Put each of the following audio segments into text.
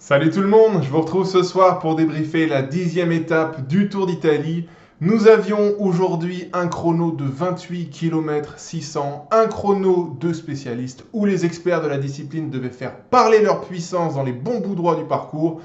Salut tout le monde, je vous retrouve ce soir pour débriefer la 10e étape du Tour d'Italie. Nous avions aujourd'hui un chrono de 28 km 600, un chrono de spécialistes où les experts de la discipline devaient faire parler leur puissance dans les bons bouts droits du parcours.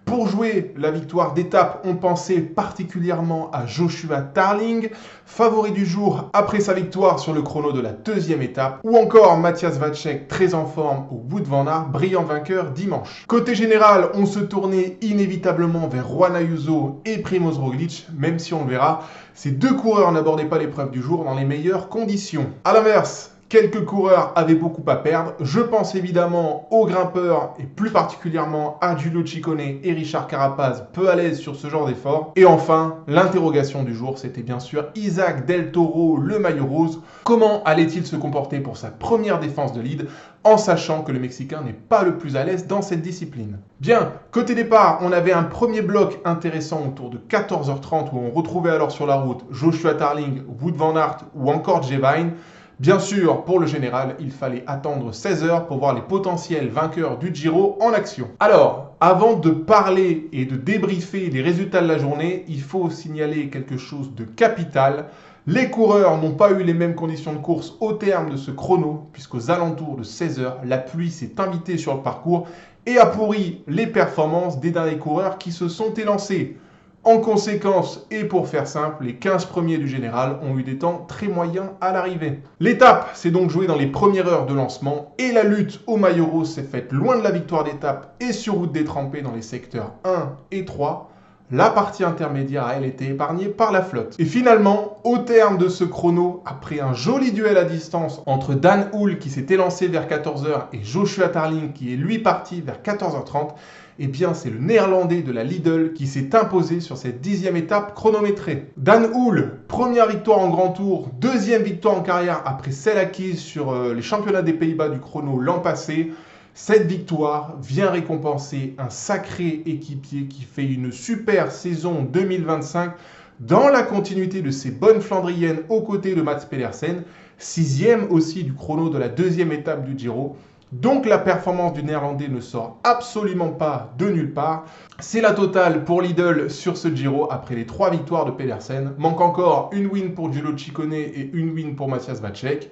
Pour jouer la victoire d'étape, on pensait particulièrement à Joshua Tarling, favori du jour après sa victoire sur le chrono de la deuxième étape, ou encore Matthias Vacek, très en forme au Wout van Aert, brillant vainqueur dimanche. Côté général, on se tournait inévitablement vers Juan Ayuso et Primoz Roglic, même si on le verra, ces deux coureurs n'abordaient pas l'épreuve du jour dans les meilleures conditions. A l'inverse, quelques coureurs avaient beaucoup à perdre. Je pense évidemment aux grimpeurs et plus particulièrement à Giulio Ciccone et Richard Carapaz, peu à l'aise sur ce genre d'effort. Et enfin, l'interrogation du jour, c'était bien sûr Isaac Del Toro, le maillot rose. Comment allait-il se comporter pour sa première défense de lead en sachant que le Mexicain n'est pas le plus à l'aise dans cette discipline? Bien, côté départ, on avait un premier bloc intéressant autour de 14h30 où on retrouvait alors sur la route Joshua Tarling, Wout van Aert ou encore Jevine. Bien sûr, pour le général, il fallait attendre 16 heures pour voir les potentiels vainqueurs du Giro en action. Alors, avant de parler et de débriefer les résultats de la journée, il faut signaler quelque chose de capital. Les coureurs n'ont pas eu les mêmes conditions de course au terme de ce chrono, puisqu'aux alentours de 16 heures, la pluie s'est invitée sur le parcours et a pourri les performances des derniers coureurs qui se sont élancés. En conséquence, et pour faire simple, les 15 premiers du général ont eu des temps très moyens à l'arrivée. L'étape s'est donc jouée dans les premières heures de lancement et la lutte au maillot rose s'est faite loin de la victoire d'étape et sur route détrempée dans les secteurs 1 et 3. La partie intermédiaire a elle été épargnée par la flotte. Et finalement, au terme de ce chrono, après un joli duel à distance entre Dan Hull qui s'est élancé vers 14h et Joshua Tarling qui est lui parti vers 14h30, eh bien c'est le néerlandais de la Lidl qui s'est imposé sur cette 10e étape chronométrée. Dan Hull, première victoire en grand tour, deuxième victoire en carrière après celle acquise sur les championnats des Pays-Bas du chrono l'an passé. Cette victoire vient récompenser un sacré équipier qui fait une super saison 2025 dans la continuité de ses bonnes Flandriennes aux côtés de Mats Pedersen, sixième aussi du chrono de la deuxième étape du Giro. Donc la performance du néerlandais ne sort absolument pas de nulle part. C'est la totale pour Lidl sur ce Giro après les 3 victoires de Pedersen. Manque encore une win pour Giulio Ciccone et une win pour Matthias Vacek.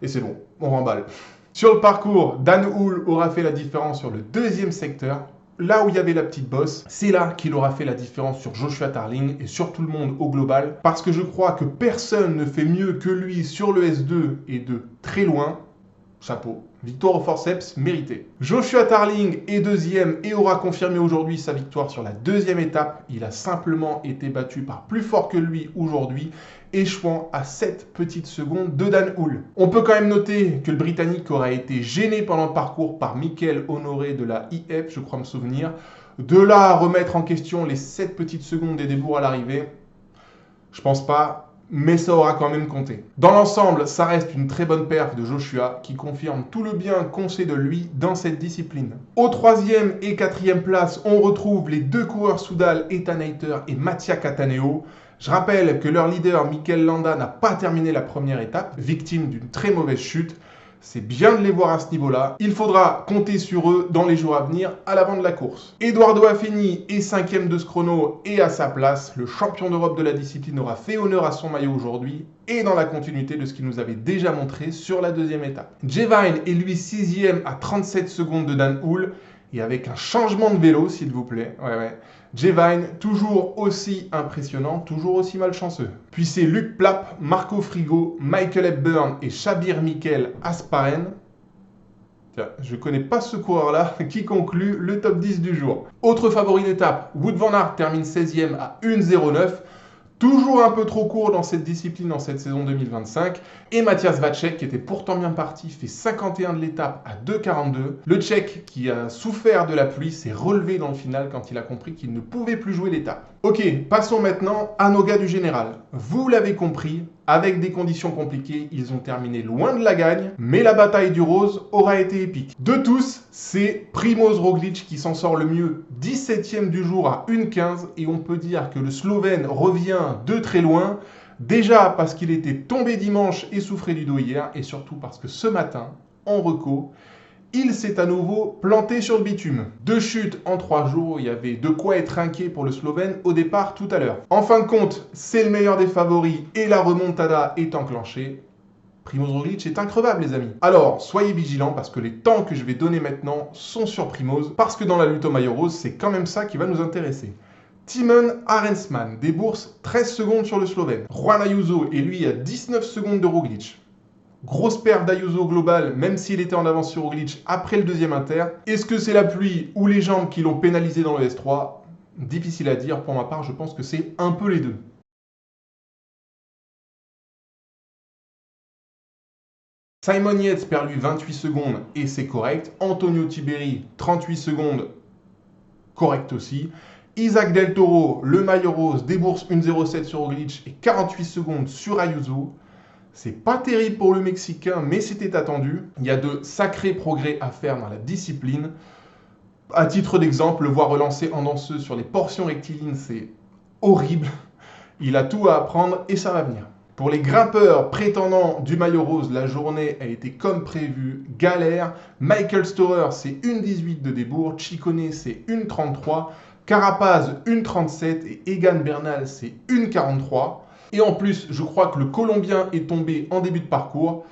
Et c'est bon, on remballe. Sur le parcours, Dan Hull aura fait la différence sur le deuxième secteur. Là où il y avait la petite bosse, c'est là qu'il aura fait la différence sur Joshua Tarling et sur tout le monde au global. Parce que je crois que personne ne fait mieux que lui sur le S2 et de très loin. Chapeau. Victoire au forceps méritée. Joshua Tarling est deuxième et aura confirmé aujourd'hui sa victoire sur la deuxième étape. Il a simplement été battu par plus fort que lui aujourd'hui, échouant à 7 petites secondes de Dan Hull. On peut quand même noter que le Britannique aura été gêné pendant le parcours par Mikel Honoré de la IF, je crois me souvenir. De là à remettre en question les 7 petites secondes des débours à l'arrivée, je pense pas. Mais ça aura quand même compté. Dans l'ensemble, ça reste une très bonne perf de Joshua qui confirme tout le bien qu'on sait de lui dans cette discipline. Aux 3e et 4e places, on retrouve les deux coureurs Soudal, Ethan Hayter et Mattia Cattaneo. Je rappelle que leur leader, Mikel Landa, n'a pas terminé la première étape, victime d'une très mauvaise chute. C'est bien de les voir à ce niveau-là. Il faudra compter sur eux dans les jours à venir à l'avant de la course. Eduardo Affini est 5e de ce chrono et à sa place. Le champion d'Europe de la discipline aura fait honneur à son maillot aujourd'hui et dans la continuité de ce qu'il nous avait déjà montré sur la deuxième étape. Jevine est lui 6e à 37 secondes de Dan Hull et avec un changement de vélo s'il vous plaît. Ouais. Jevine, toujours aussi impressionnant, toujours aussi malchanceux. Puis c'est Luc Plapp, Marco Frigo, Michael Hepburn et Shabir Mikel Asparen. Tiens, je connais pas ce coureur-là qui conclut le top 10 du jour. Autre favori d'étape, Wout van Aert termine 16e à 1,09. Toujours un peu trop court dans cette discipline dans cette saison 2025. Et Matthias Vacek, qui était pourtant bien parti, fait 51 de l'étape à 2,42. Le Tchèque, qui a souffert de la pluie, s'est relevé dans le final quand il a compris qu'il ne pouvait plus jouer l'étape. Ok, passons maintenant à nos gars du général. Vous l'avez compris, avec des conditions compliquées, ils ont terminé loin de la gagne, mais la bataille du rose aura été épique. De tous, c'est Primoz Roglic qui s'en sort le mieux, 17e du jour à 1,15, et on peut dire que le Slovène revient de très loin, déjà parce qu'il était tombé dimanche et souffrait du dos hier, et surtout parce que ce matin, en reco, il s'est à nouveau planté sur le bitume. 2 chutes en 3 jours, il y avait de quoi être inquiet pour le Slovène au départ tout à l'heure. En fin de compte, c'est le meilleur des favoris et la remontada est enclenchée. Primož Roglič est increvable les amis. Alors, soyez vigilants parce que les temps que je vais donner maintenant sont sur Primož, parce que dans la lutte au maillot rose, c'est quand même ça qui va nous intéresser. Timon Arensman débourse 13 secondes sur le Slovène. Juan Ayuso est lui à 19 secondes de Roglič. Grosse perte d'Ayuso globale, même s'il était en avance sur Roglič après le deuxième inter. Est-ce que c'est la pluie ou les jambes qui l'ont pénalisé dans le S3? Difficile à dire, pour ma part, je pense que c'est un peu les deux. Simon Yates perd lui 28 secondes et c'est correct. Antonio Tiberi, 38 secondes, correct aussi. Isaac Del Toro, le maillot rose, débourse 1,07 sur Roglič et 48 secondes sur Ayuso. C'est pas terrible pour le Mexicain, mais c'était attendu. Il y a de sacrés progrès à faire dans la discipline. À titre d'exemple, le voir relancer en danseuse sur les portions rectilignes, c'est horrible. Il a tout à apprendre et ça va venir. Pour les grimpeurs prétendants du maillot rose, la journée a été comme prévu, galère. Michael Storer, c'est 1,18 de débours. Ciccone, c'est 1,33. Carapaz, 1,37. Et Egan Bernal, c'est 1,43. Et en plus, je crois que le Colombien est tombé en début de parcours.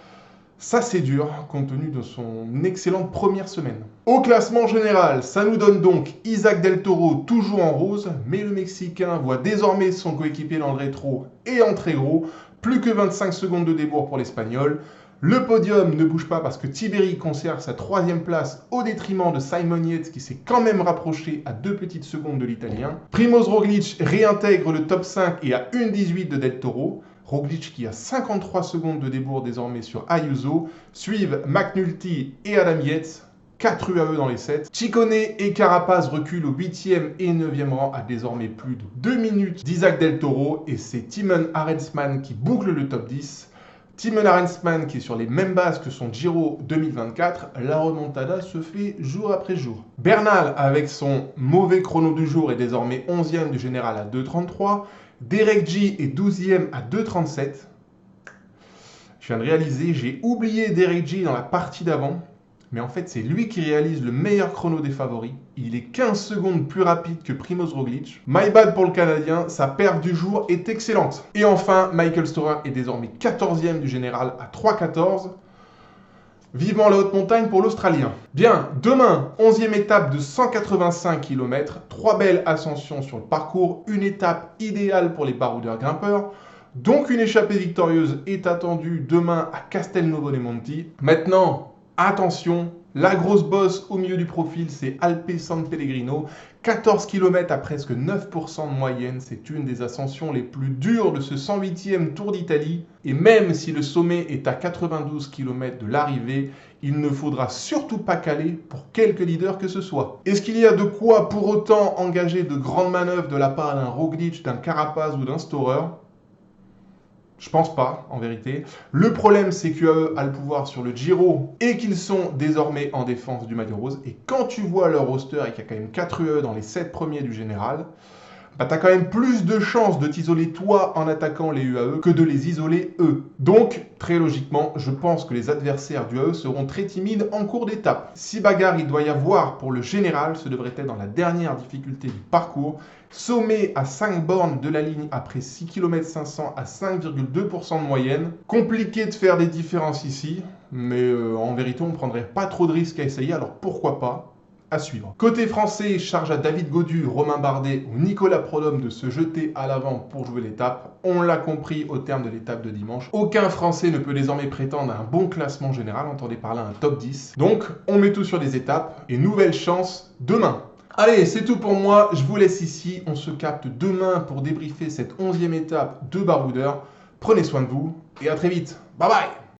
Ça, c'est dur, compte tenu de son excellente première semaine. Au classement général, ça nous donne donc Isaac Del Toro toujours en rose, mais le Mexicain voit désormais son coéquipier dans le rétro et en très gros. Plus que 25 secondes de débours pour l'Espagnol. Le podium ne bouge pas parce que Tiberi conserve sa 3e place au détriment de Simon Yates qui s'est quand même rapproché à 2 petites secondes de l'Italien. Primož Roglič réintègre le top 5 et à 1,18 de Del Toro. Roglič qui a 53 secondes de débours désormais sur Ayuso. Suivent McNulty et Adam Yates. 4 UAE dans les 7. Ciccone et Carapaz reculent au 8e et 9e rang à désormais plus de 2 minutes d'Isaac Del Toro. Et c'est Timon Arensman qui boucle le top 10. Timon Arensman qui est sur les mêmes bases que son Giro 2024. La remontada se fait jour après jour. Bernal avec son mauvais chrono du jour est désormais 11e du général à 2,33. Derek G est 12e à 2,37. Je viens de réaliser, j'ai oublié Derek G dans la partie d'avant. Mais en fait, c'est lui qui réalise le meilleur chrono des favoris. Il est 15 secondes plus rapide que Primož Roglič. My bad pour le Canadien, sa perte du jour est excellente. Et enfin, Michael Storer est désormais 14e du général à 3,14. Vivement la haute montagne pour l'Australien. Bien, demain, 11e étape de 185 km. 3 belles ascensions sur le parcours. Une étape idéale pour les baroudeurs grimpeurs. Donc une échappée victorieuse est attendue demain à Castelnuovo dei Monti. Maintenant, attention, la grosse bosse au milieu du profil, c'est Alpe San Pellegrino. 14 km à presque 9% de moyenne, c'est une des ascensions les plus dures de ce 108e Tour d'Italie. Et même si le sommet est à 92 km de l'arrivée, il ne faudra surtout pas caler pour quelque leader que ce soit. Est-ce qu'il y a de quoi pour autant engager de grandes manœuvres de la part d'un Roglič, d'un Carapaz ou d'un Storer ? Je pense pas, en vérité. Le problème, c'est qu'UAE a le pouvoir sur le Giro et qu'ils sont désormais en défense du maillot rose. Et quand tu vois leur roster et qu'il y a quand même 4 UAE dans les 7 premiers du général, bah t'as quand même plus de chances de t'isoler toi en attaquant les UAE que de les isoler eux. Donc, très logiquement, je pense que les adversaires du UAE seront très timides en cours d'étape. Si bagarre il doit y avoir pour le général, ce devrait être dans la dernière difficulté du parcours. Sommet à 5 bornes de la ligne après 6 km 500 à 5,2% de moyenne. Compliqué de faire des différences ici, mais en vérité on ne prendrait pas trop de risques à essayer, alors pourquoi pas ? À suivre. Côté français, charge à David Gaudu, Romain Bardet ou Nicolas Prodhomme de se jeter à l'avant pour jouer l'étape. On l'a compris au terme de l'étape de dimanche. Aucun Français ne peut désormais prétendre à un bon classement général, entendez par là un top 10. Donc, on met tout sur des étapes et nouvelle chance demain. Allez, c'est tout pour moi. Je vous laisse ici. On se capte demain pour débriefer cette 11e étape de Baroudeur. Prenez soin de vous et à très vite. Bye bye!